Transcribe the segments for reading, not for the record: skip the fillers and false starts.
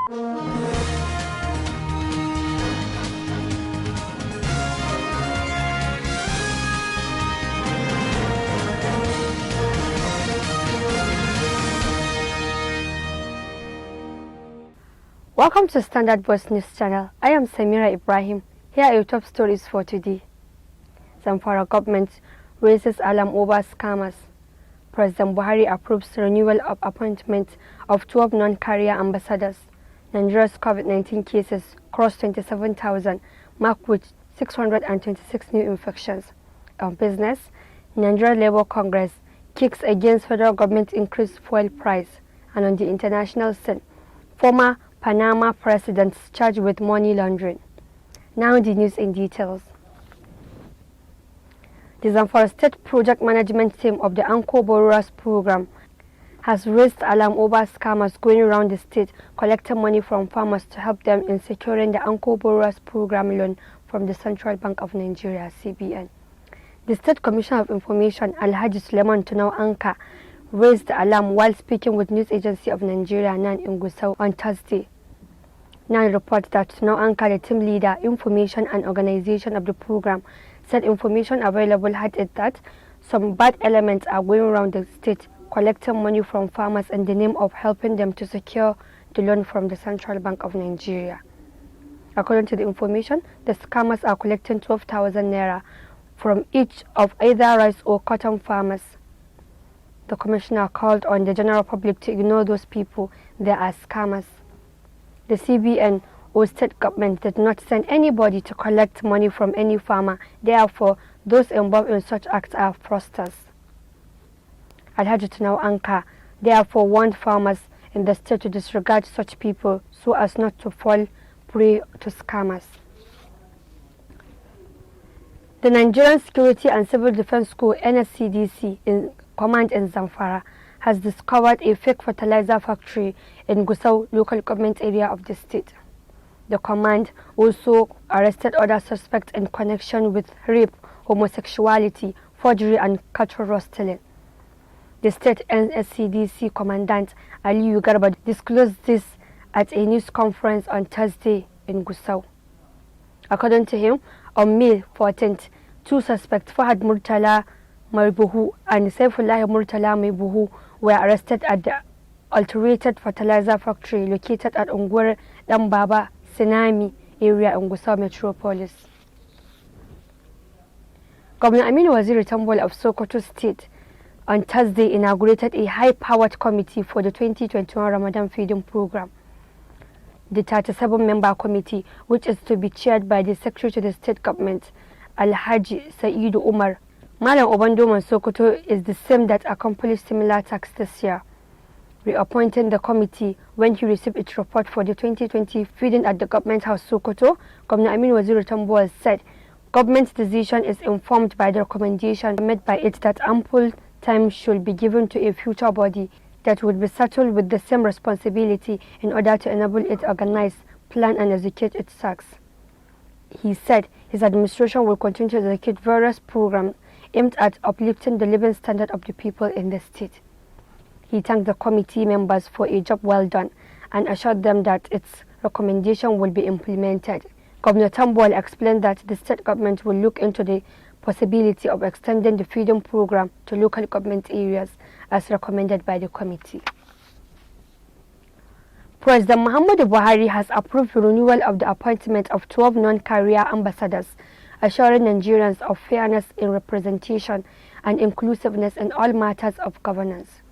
Welcome to Standard Voice News Channel. I am Samira Ibrahim. Here are your top stories for today. Zamfara government raises alarm over scammers. President Buhari approves renewal of appointment of 12 non-career ambassadors. Nigeria's COVID-19 cases crossed 27,000, marked with 626 new infections. On business, Nigeria Labour Congress kicks against federal government increased fuel price. And on the international scene, former Panama presidents charged with money laundering. Now the news in details. The Zamfara State Project Management Team of the Anko Borrowers Program has raised alarm over scammers going around the state collecting money from farmers to help them in securing the Anko Borrowers Program loan from the Central Bank of Nigeria, CBN. The State Commissioner of Information, Alhaji Suleiman Tunau Anka, raised the alarm while speaking with News Agency of Nigeria, NAN, in Gusau on Thursday. NAN reports that Tunau Anka, the team leader, information and organization of the program, said information available had it that some bad elements are going around the state collecting money from farmers in the name of helping them to secure the loan from the Central Bank of Nigeria. According to the information, the scammers are collecting 12,000 naira from each of either rice or cotton farmers. The commissioner called on the general public to ignore those people. They are scammers. The CBN or state government did not send anybody to collect money from any farmer. Therefore, those involved in such acts are fraudsters. Alhaji Tunau Anka therefore warned farmers in the state to disregard such people so as not to fall prey to scammers. The Nigerian Security and Civil Defense School NSCDC in command in Zamfara has discovered a fake fertilizer factory in Gusau local government area of the state. The command also arrested other suspects in connection with rape, homosexuality, forgery and cultural stealing. The state NSCDC commandant Aliyu Garba disclosed this at a news conference on Thursday in Gusau. According to him, on May 14th, two suspects, Fahad Murtala Maribuhu and Saifullah Murtala Maribuhu, were arrested at the alterated fertilizer factory located at Ungwar Dambaba Sinami area in Gusau Metropolis. Governor Aminu Waziri Tambol of Sokoto State on Thursday inaugurated a high-powered committee for the 2021 Ramadan feeding program. The 37-member committee, which is to be chaired by the Secretary to the State Government, Alhaji Saidu Umar Malam Obandoman Sokoto, is the same that accomplished similar tasks this year. Reappointing the committee when he received its report for the 2020 feeding at the Government House Sokoto, Governor Aminu Waziri Tambol said government's decision is informed by the recommendation made by it that ample time should be given to a future body that would be settled with the same responsibility in order to enable it to organize, plan and execute its tasks. He said his administration will continue to execute various programs aimed at uplifting the living standard of the people in the state. He thanked the committee members for a job well done and assured them that its recommendation will be implemented. Governor Tambol explained that the state government will look into the possibility of extending the feeding program to local government areas as recommended by the committee. President Muhammadu Buhari has approved the renewal of the appointment of 12 non-career ambassadors, assuring Nigerians of fairness in representation and inclusiveness in all matters of governance.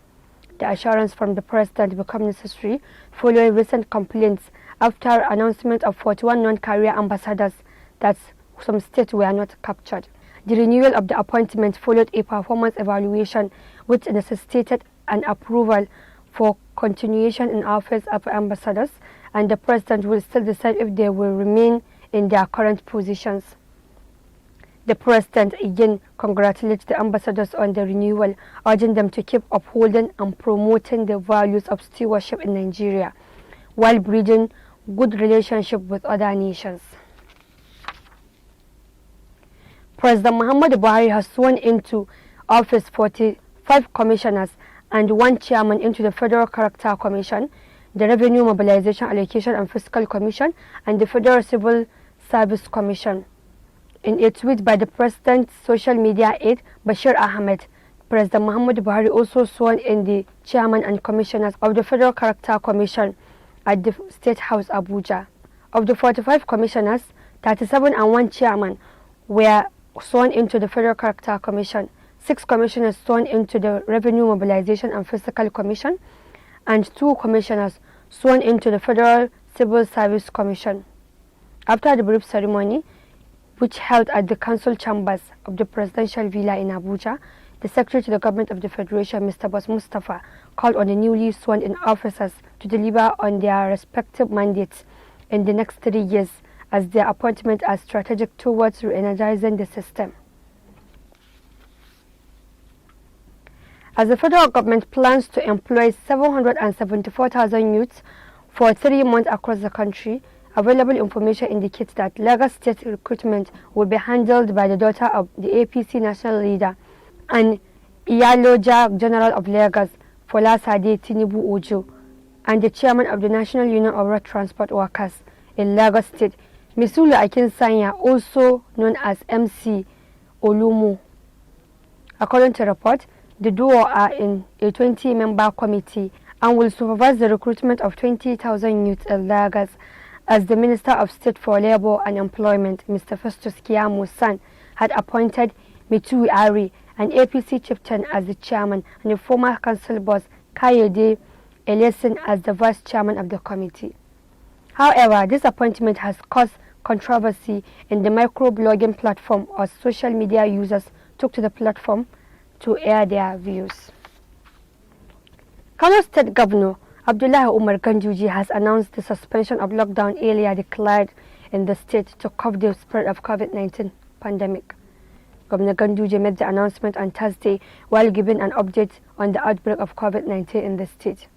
The assurance from the president became necessary following recent complaints after announcement of 41 non-career ambassadors that some states were not captured. The renewal of the appointment followed a performance evaluation which necessitated an approval for continuation in office of ambassadors, and the president will still decide if they will remain in their current positions. The president again congratulates the ambassadors on the renewal, urging them to keep upholding and promoting the values of stewardship in Nigeria, while building good relationship with other nations. President Muhammadu Buhari has sworn into office 45 commissioners and 1 chairman into the Federal Character Commission, the Revenue Mobilization Allocation and Fiscal Commission, and the Federal Civil Service Commission. In a tweet by the President's social media aide, Bashir Ahmed, President Muhammadu Buhari also sworn in the chairman and commissioners of the Federal Character Commission at the State House, Abuja. Of the 45 commissioners, 37 and 1 chairman were sworn into the Federal Character Commission, 6 commissioners sworn into the Revenue Mobilization and Fiscal Commission, and 2 commissioners sworn into the Federal Civil Service Commission. After the brief ceremony, which held at the council chambers of the presidential villa in Abuja, the Secretary to the Government of the Federation, Mr. Bas Mustafa, called on the newly sworn-in officers to deliver on their respective mandates in the next 3 years as their appointment are strategic towards re-energizing the system. As the federal government plans to employ 774,000 youths for 3 months across the country, available information indicates that Lagos State recruitment will be handled by the daughter of the APC national leader and Iyaloja General of Lagos, Folasade Tinubu Ojo, and the chairman of the National Union of Road Transport Workers in Lagos State, Misulu Akinsanya, also known as MC Olumu. According to report, the duo are in a 20-member committee and will supervise the recruitment of 20,000 youths in Lagos, as the Minister of State for Labour and Employment, Mr. Festus Keyamo San, had appointed Mitui Ari, an APC chieftain, as the chairman, and the former council boss Kayode Elesin as the vice chairman of the committee. However, this appointment has caused controversy in the microblogging platform, as social media users took to the platform to air their views. Kano State Governor Abdullahi Umar Ganjuji has announced the suspension of lockdown earlier declared in the state to curb the spread of COVID-19 pandemic. Governor Ganjuji made the announcement on Thursday while giving an update on the outbreak of COVID-19 in the state.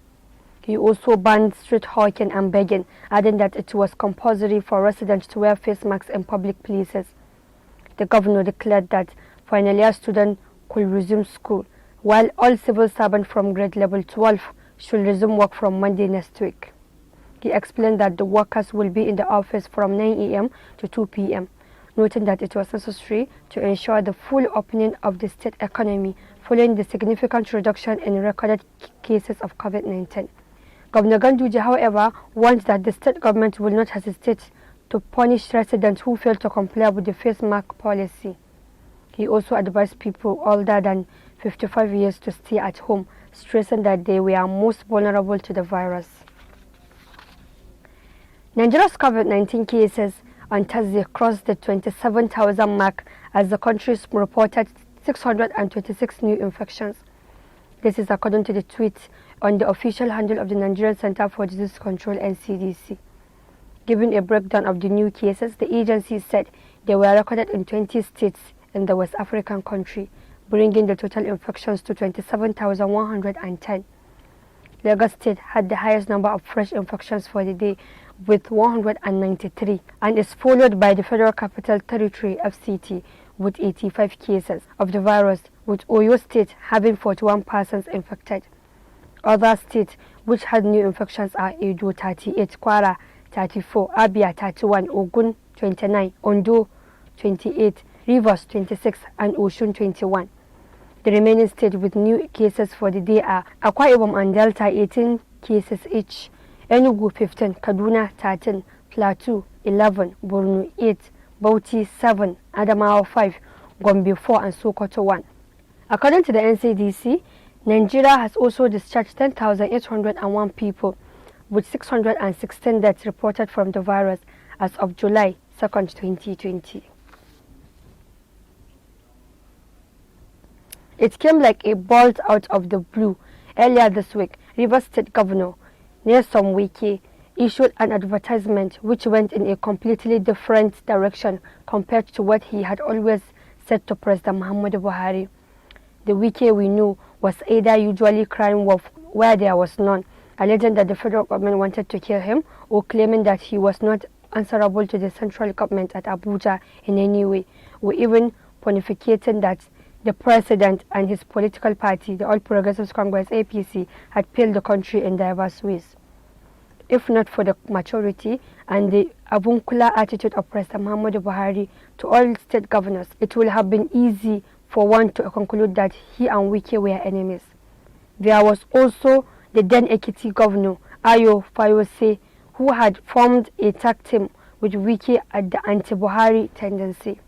He also banned street hawking and begging, adding that it was compulsory for residents to wear face masks in public places. The governor declared that final year students could resume school, while all civil servants from grade level 12 should resume work from Monday next week. He explained that the workers will be in the office from 9 a.m. to 2 p.m., noting that it was necessary to ensure the full opening of the state economy following the significant reduction in recorded cases of COVID-19. Governor Ganjuji, however, warned that the state government will not hesitate to punish residents who fail to comply with the face mask policy. He also advised people older than 55 years to stay at home, stressing that they were most vulnerable to the virus. Nigeria's COVID-19 cases on Thursday crossed the 27,000 mark as the country reported 626 new infections. This is according to the tweet on the official handle of the Nigerian Center for Disease Control (NCDC). Giving a breakdown of the new cases, the agency said they were recorded in 20 states in the West African country, bringing the total infections to 27,110. Lagos State had the highest number of fresh infections for the day with 193 and is followed by the Federal Capital Territory (FCT) with 85 cases of the virus, with Oyo State having 41 persons infected. Other states which had new infections are Edo 38, Kwara 34, Abia 31, Ogun 29, Ondo 28, Rivers 26 and Osun 21. The remaining states with new cases for the day are Akwa Ibom and Delta 18 cases each, Enugu 15, Kaduna 13, Plateau 11, Borno 8, Bauchi 7, Adamawa 5, Gombe 4 and Sokoto 1. According to the NCDC, Nigeria has also discharged 10,801 people, with 616 deaths reported from the virus as of July 2nd, 2020. It came like a bolt out of the blue. Earlier this week, Rivers State Governor Nyesom Wike issued an advertisement which went in a completely different direction compared to what he had always said to President Muhammadu Buhari. The Wike we knew was either usually crying wolf where there was none, alleging that the federal government wanted to kill him, or claiming that he was not answerable to the central government at Abuja in any way, or even pontificating that the president and his political party, the All Progressives Congress (APC), had failed the country in diverse ways. if not for the maturity and the avuncular attitude of President Muhammadu Buhari to all state governors, it would have been easy for one to conclude that he and Wike were enemies. There was also the then Ekiti governor, Ayo Fayose, who had formed a tag team with Wike at the anti-Buhari tendency.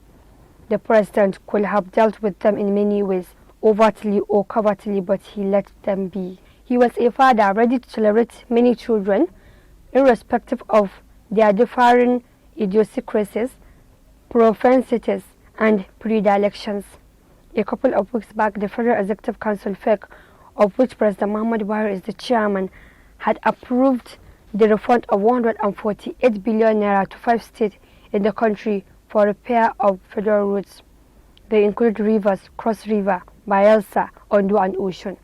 The president could have dealt with them in many ways, overtly or covertly, but he let them be. He was a father ready to tolerate many children, irrespective of their differing idiosyncrasies, propensities, and predilections. A couple of weeks back, the Federal Executive Council, FEC, of which President Muhammadu Buhari is the chairman, had approved the refund of 148 billion naira to 5 states in the country for repair of federal roads. They include Rivers, Cross River, Bayelsa, Ondo, and Osun.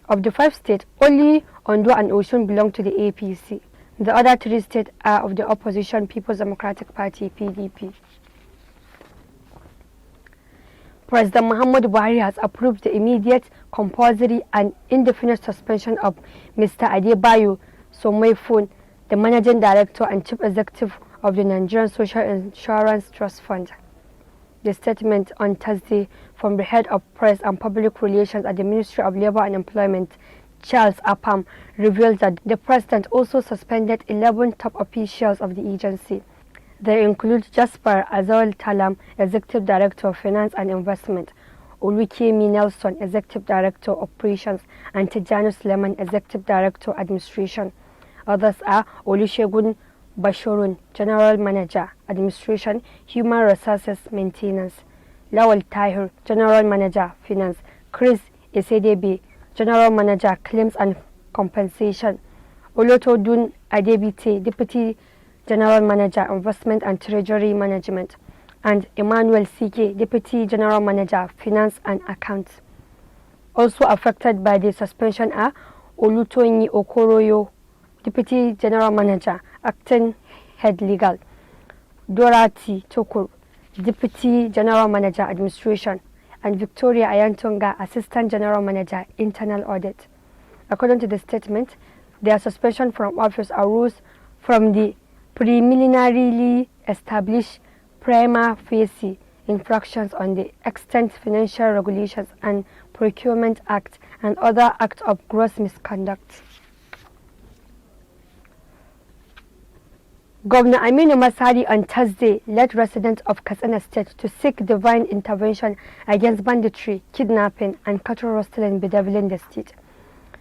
Of the 5 states, only Ondo and Osun belong to the APC. The other 3 states are of the opposition People's Democratic Party, PDP. President Muhammadu Buhari has approved the immediate, compulsory and indefinite suspension of Mr. Adebayo Somoifun, the Managing Director and Chief Executive of the Nigerian Social Insurance Trust Fund. The statement on Thursday from the head of press and public relations at the Ministry of Labour and Employment, Charles Apam, revealed that the president also suspended 11 top officials of the agency. They include Jasper Azal Talam, Executive Director of Finance and Investment, Olukemi Nelson, Executive Director of Operations, and Tijani Suleiman, Executive Director of Administration. Others are Olusegun Bashorun, General Manager, Administration, Human Resources Maintenance, Lawal Tahir, General Manager, Finance, Chris Esedebe, General Manager, Claims and Compensation, Olotodun Adebite, Deputy General Manager, Investment and Treasury Management, and Emmanuel Sike, Deputy General Manager, Finance and Accounts. Also affected by the suspension are Olutoyin Okoroyo, Deputy General Manager, Acting Head Legal, Dorati Tokur, Deputy General Manager, Administration, and Victoria Ayantonga, Assistant General Manager, Internal Audit. According to the statement, their suspension from office arose from the preliminarily established prima facie infractions on the Extant Financial Regulations and Procurement Act and other acts of gross misconduct. Governor Aminu Masari on Thursday led residents of Katsina State to seek divine intervention against banditry, kidnapping, and cattle rustling bedeviling the state.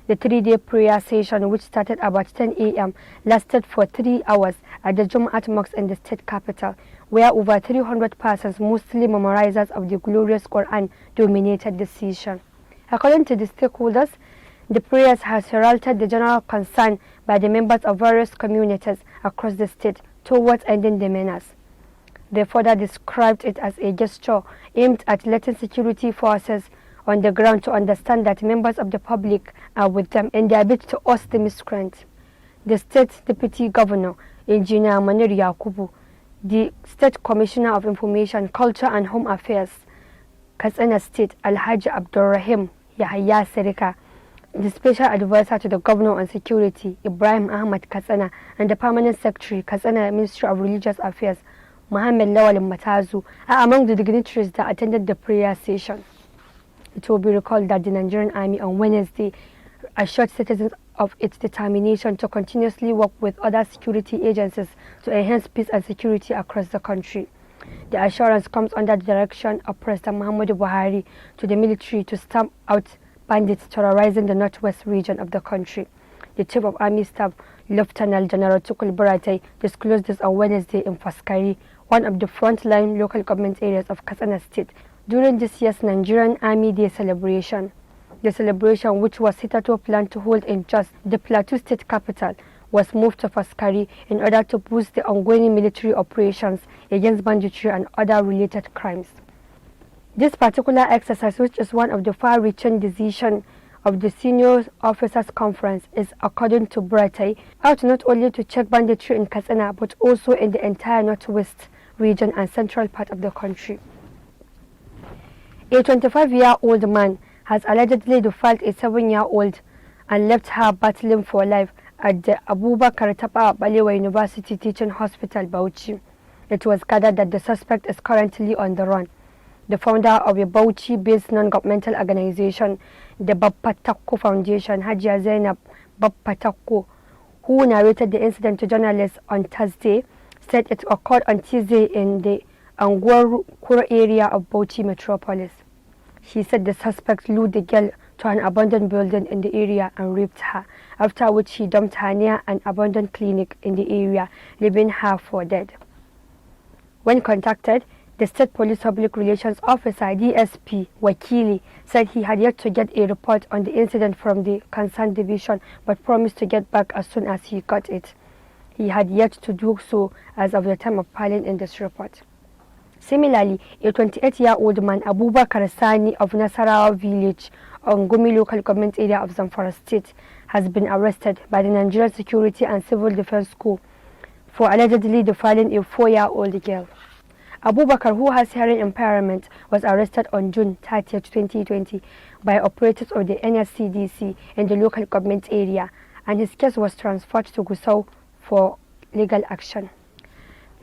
The 3-day prayer session, which started about 10 a.m., lasted for 3 hours at the Jumu'at Mosque in the state capital, where over 300 persons, mostly memorizers of the glorious Quran, dominated the session. According to the stakeholders, the prayers has heralded the general concern by the members of various communities across the state towards ending the menace. They further described it as a gesture aimed at letting security forces on the ground to understand that members of the public are with them in their bid to oust the miscreant. The state deputy governor, Engineer Manir Yakubu, the state commissioner of information, culture and home affairs, Katsina State, Alhaji Abdulrahim Yahya Serika, the special advisor to the governor on security, Ibrahim Ahmad Katsina, and the permanent secretary, Katsina Ministry of Religious Affairs, Mohammed Lawal Matazu, are among the dignitaries that attended the prayer session. It will be recalled that the Nigerian Army on Wednesday assured citizens of its determination to continuously work with other security agencies to enhance peace and security across the country. The assurance comes under the direction of President Muhammadu Buhari to the military to stamp out bandits terrorizing the northwest region of the country. The Chief of Army Staff, Lieutenant General Tukul Buratai, disclosed this on Wednesday in Faskari, one of the frontline local government areas of Katsina State, during this year's Nigerian Army Day celebration. The celebration, which was hitherto planned to hold in Jos, the Plateau State capital, was moved to Faskari in order to boost the ongoing military operations against banditry and other related crimes. This particular exercise, which is one of the far-reaching decisions of the Senior Officers Conference, is, according to Buratai, out not only to check banditry in Katsina but also in the entire northwest region and central part of the country. A 25-year-old man has allegedly defiled a 7-year-old and left her battling for life at the Abubakar Tafawa Balewa University Teaching Hospital, Bauchi. It was gathered that the suspect is currently on the run. The founder of a Bauchi-based non-governmental organization, the Babpatakko Foundation, Hajiya Zainab Babpatakko, who narrated the incident to journalists on Thursday, said it occurred on Tuesday in the Angwar Kura area of Bauchi metropolis. She said the suspect lured the girl to an abandoned building in the area and raped her, after which he dumped her near an abandoned clinic in the area, leaving her for dead. When contacted, the State Police Public Relations Officer, DSP Wakili, said he had yet to get a report on the incident from the concerned division, but promised to get back as soon as he got it. He had yet to do so as of the time of filing in this report. Similarly, a 28-year-old man, Abubakar Sani of Nasarawa village, on Gumi local government area of Zamfara state, has been arrested by the Nigerian Security and Civil Defense Corps for allegedly defiling a 4-year-old girl. Abubakar, who has hearing impairment, was arrested on June 30, 2020 by operators of the NSCDC in the local government area, and his case was transferred to Gusau for legal action.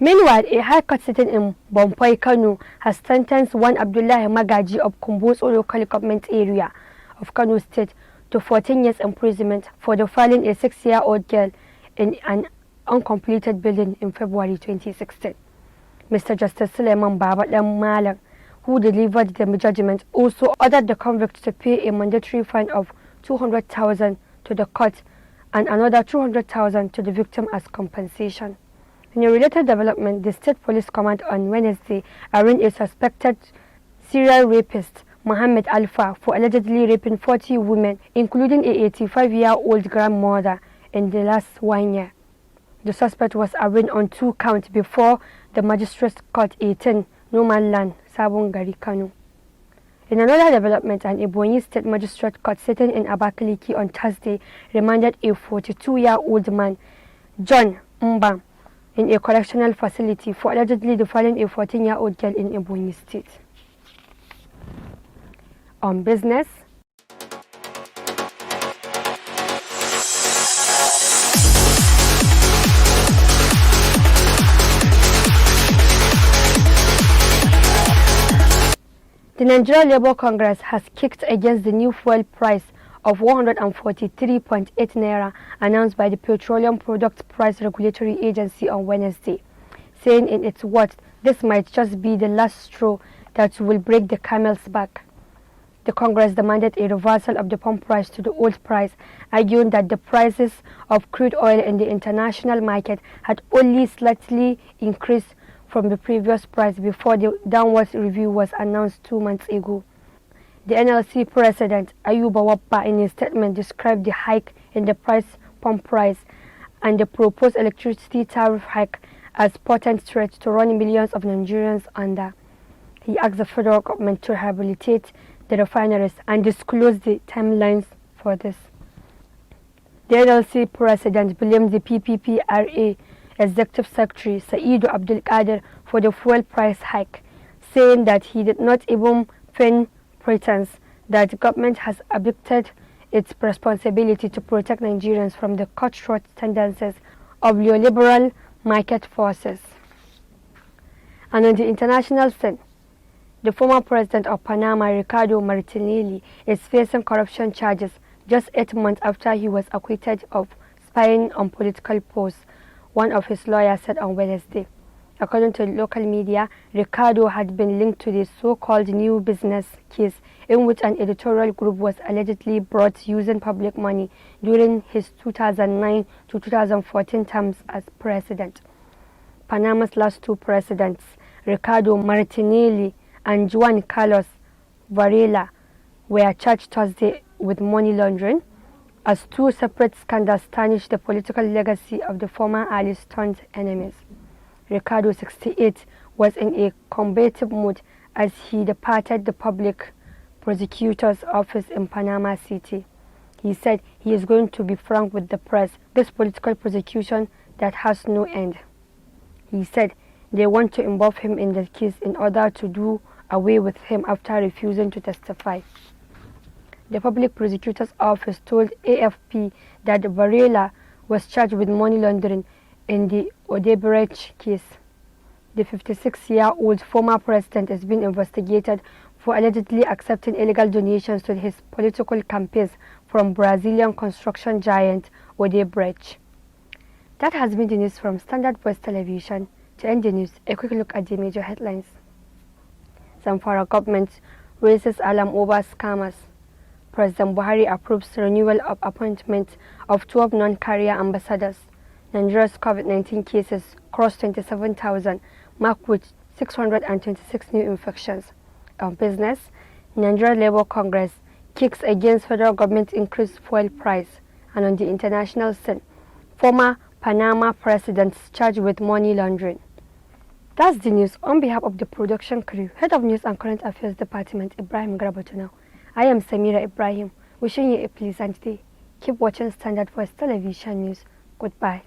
Meanwhile, a high court sitting in Bompoi, Kano, has sentenced one Abdullahi Magaji of Kumbotso local government area of Kano State to 14 years imprisonment for defiling a 6-year-old girl in an uncompleted building in February 2016. Mr. Justice Suleiman Babadam Malang, who delivered the judgment, also ordered the convict to pay a mandatory fine of 200,000 to the court and another 200,000 to the victim as compensation. In a related development, the State Police Command on Wednesday arraigned a suspected serial rapist, Mohammed Alfa, for allegedly raping 40 women, including a 85-year-old grandmother, in the last 1 year. The suspect was arraigned on 2 counts before the Magistrates Court 18, Norman Land, Sabon Gari, Kano. In another development, an Ebonyi State Magistrate Court sitting in Abakaliki on Thursday remanded a 42-year-old man, John Mbam, in a correctional facility for allegedly defiling a 14-year-old girl in Ebonyi State. On business, the Nigerian Labour Congress has kicked against the new fuel price of 143.8 naira announced by the Petroleum Products Price Regulatory Agency on Wednesday, saying in its words, this might just be the last straw that will break the camel's back. The Congress demanded a reversal of the pump price to the old price, arguing that the prices of crude oil in the international market had only slightly increased from the previous price before the downward review was announced 2 months ago. The NLC President Ayuba Wappa in a statement described the hike in the pump price and the proposed electricity tariff hike as potent threat to run millions of Nigerians under. He asked the federal government to rehabilitate the refineries and disclose the timelines for this. The NLC President blamed the PPPRA Executive Secretary Saidu Abdul Qadir for the fuel price hike, saying that he did not even feign pretense that the government has abdicated its responsibility to protect Nigerians from the cutthroat tendencies of neoliberal market forces. And on the international scene, the former president of Panama, Ricardo Martinelli, is facing corruption charges just 8 months after he was acquitted of spying on political posts, one of his lawyers said on Wednesday. According to local media, Ricardo had been linked to the so-called new business case in which an editorial group was allegedly brought using public money during his 2009 to 2014 terms as president. Panama's last 2 presidents, Ricardo Martinelli and Juan Carlos Varela, were charged Thursday with money laundering, as 2 separate scandals tarnished the political legacy of the former Ali-stunned enemies. Ricardo, 68, was in a combative mood as he departed the public prosecutor's office in Panama City. He said he is going to be frank with the press, this political prosecution that has no end. He said they want to involve him in the case in order to do away with him after refusing to testify. The public prosecutor's office told AFP that Varela was charged with money laundering in the Odebrecht case. The 56-year-old former president is being investigated for allegedly accepting illegal donations to his political campaigns from Brazilian construction giant Odebrecht. That has been the news from Standard Voice Television. To end the news, a quick look at the major headlines. Zamfara government raises alarm over scammers. President Buhari approves renewal of appointment of 12 non-career ambassadors. Nigeria's COVID-19 cases crossed 27,000, marked with 626 new infections. On business, Nigeria Labour Congress kicks against federal government increased fuel price. And on the international scene, former Panama presidents charged with money laundering. That's the news. On behalf of the production crew, Head of News and Current Affairs Department, Ibrahim Grabotunau, I am Samira Ibrahim, wishing you a pleasant day. Keep watching Standard Voice Television News. Goodbye.